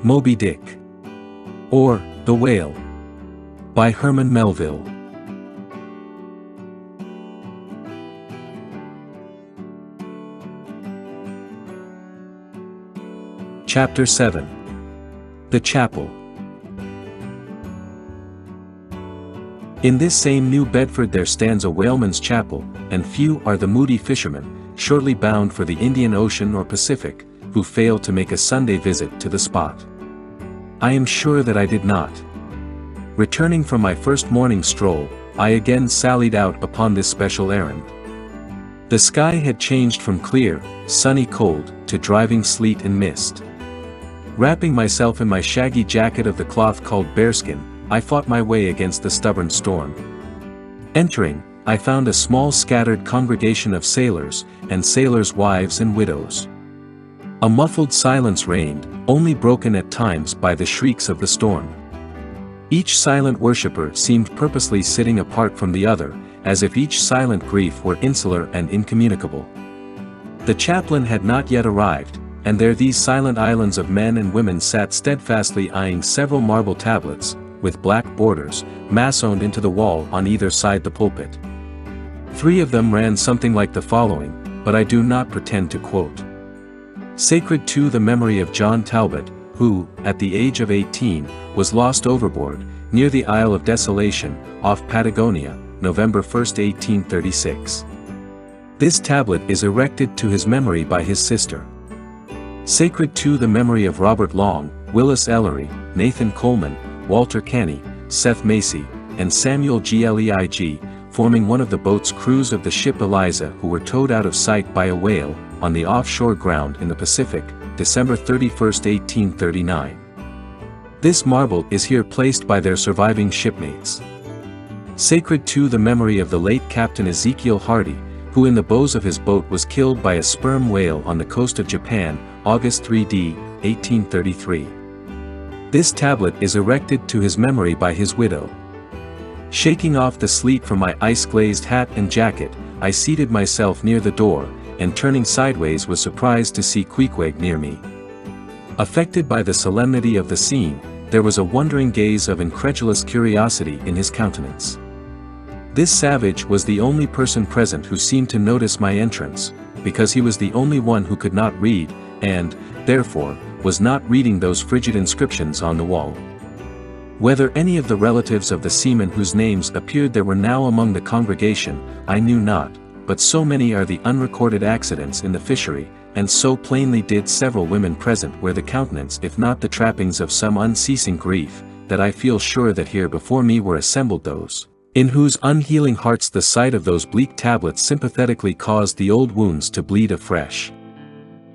Moby Dick, or The Whale, by Herman Melville. Chapter 7. The Chapel. In this same New Bedford there stands a whaleman's chapel, and few are the moody fishermen, shortly bound for the Indian Ocean or Pacific, who fail to make a Sunday visit to the spot. I am sure that I did not. Returning from my first morning stroll, I again sallied out upon this special errand. The sky had changed from clear, sunny cold, to driving sleet and mist. Wrapping myself in my shaggy jacket of the cloth called bearskin, I fought my way against the stubborn storm. Entering, I found a small scattered congregation of sailors, and sailors' wives and widows. A muffled silence reigned, only broken at times by the shrieks of the storm. Each silent worshipper seemed purposely sitting apart from the other, as if each silent grief were insular and incommunicable. The chaplain had not yet arrived, and there these silent islands of men and women sat steadfastly eyeing several marble tablets, with black borders, massoned into the wall on either side the pulpit. 3 of them ran something like the following, but I do not pretend to quote. Sacred to the memory of John Talbot, who, at the age of 18, was lost overboard, near the Isle of Desolation, off Patagonia, November 1, 1836. This tablet is erected to his memory by his sister. Sacred to the memory of Robert Long, Willis Ellery, Nathan Coleman, Walter Canny, Seth Macy, and Samuel Gleig, forming one of the boat's crews of the ship Eliza, who were towed out of sight by a whale, on the offshore ground in the Pacific, December 31, 1839. This marble is here placed by their surviving shipmates. Sacred to the memory of the late Captain Ezekiel Hardy, who in the bows of his boat was killed by a sperm whale on the coast of Japan, August 3d, 1833. This tablet is erected to his memory by his widow. Shaking off the sleet from my ice-glazed hat and jacket, I seated myself near the door, and turning sideways was surprised to see Queequeg near me. Affected by the solemnity of the scene, there was a wondering gaze of incredulous curiosity in his countenance. This savage was the only person present who seemed to notice my entrance, because he was the only one who could not read, and, therefore, was not reading those frigid inscriptions on the wall. Whether any of the relatives of the seamen whose names appeared there were now among the congregation, I knew not, but so many are the unrecorded accidents in the fishery, and so plainly did several women present wear the countenance if not the trappings of some unceasing grief, that I feel sure that here before me were assembled those, in whose unhealing hearts the sight of those bleak tablets sympathetically caused the old wounds to bleed afresh.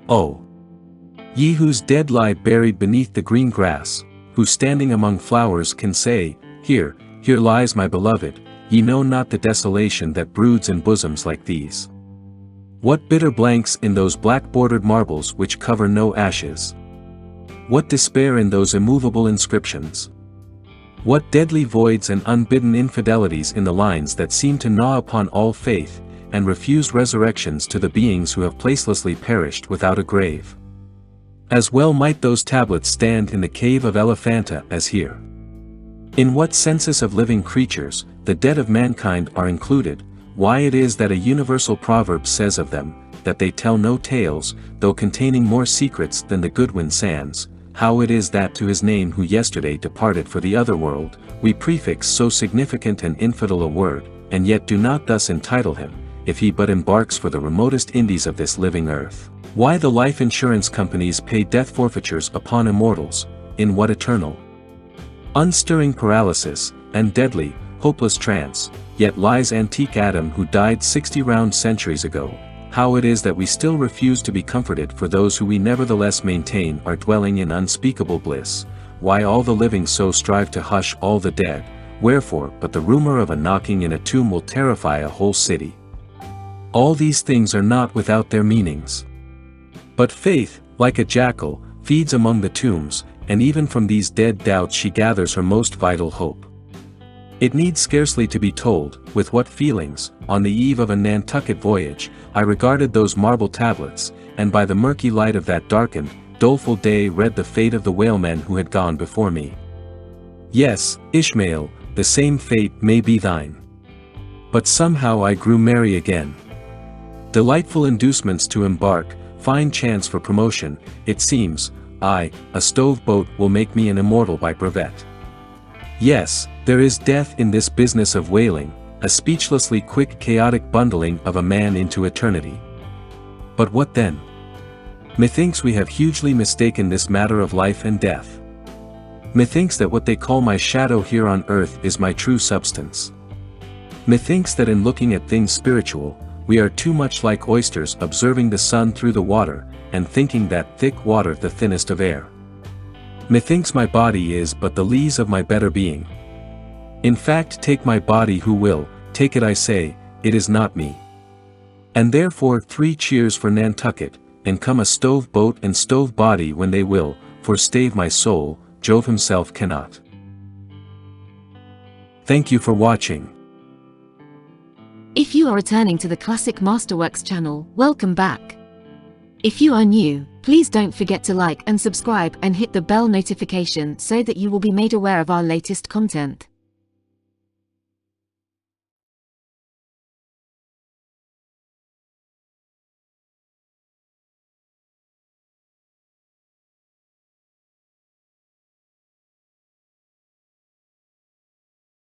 Oh! Ye whose dead lie buried beneath the green grass, who standing among flowers can say, Here, here lies my beloved, ye know not the desolation that broods in bosoms like these. What bitter blanks in those black-bordered marbles which cover no ashes! What despair in those immovable inscriptions! What deadly voids and unbidden infidelities in the lines that seem to gnaw upon all faith, and refuse resurrections to the beings who have placelessly perished without a grave! As well might those tablets stand in the cave of Elephanta as here. In what census of living creatures, the dead of mankind are included, why it is that a universal proverb says of them, that they tell no tales, though containing more secrets than the Goodwin sands, how it is that to his name who yesterday departed for the other world, we prefix so significant and infidel a word, and yet do not thus entitle him, if he but embarks for the remotest Indies of this living earth. Why the life insurance companies pay death forfeitures upon immortals, in what eternal, unstirring paralysis, and deadly, hopeless trance, yet lies antique Adam who died 60 round centuries ago, how it is that we still refuse to be comforted for those who we nevertheless maintain are dwelling in unspeakable bliss, why all the living so strive to hush all the dead, wherefore but the rumor of a knocking in a tomb will terrify a whole city. All these things are not without their meanings. But faith, like a jackal, feeds among the tombs, and even from these dead doubts she gathers her most vital hope. It needs scarcely to be told, with what feelings, on the eve of a Nantucket voyage, I regarded those marble tablets, and by the murky light of that darkened doleful day read the fate of the whalemen who had gone before me. Yes, Ishmael, the same fate may be thine. But somehow I grew merry again. Delightful inducements to embark, fine chance for promotion, it seems, a stove boat will make me an immortal by brevet. Yes, there is death in this business of whaling, a speechlessly quick chaotic bundling of a man into eternity. But what then? Methinks we have hugely mistaken this matter of life and death. Methinks that what they call my shadow here on earth is my true substance. Methinks that in looking at things spiritual, we are too much like oysters observing the sun through the water, and thinking that thick water the thinnest of air. Methinks my body is but the lees of my better being. In fact, take my body who will, take it I say, it is not me. And therefore 3 cheers for Nantucket, and come a stove boat and stove body when they will, for stave my soul, Jove himself cannot. Thank you for watching. If you are returning to the Classic Masterworks channel, welcome back. If you are new, please don't forget to like and subscribe and hit the bell notification so that you will be made aware of our latest content.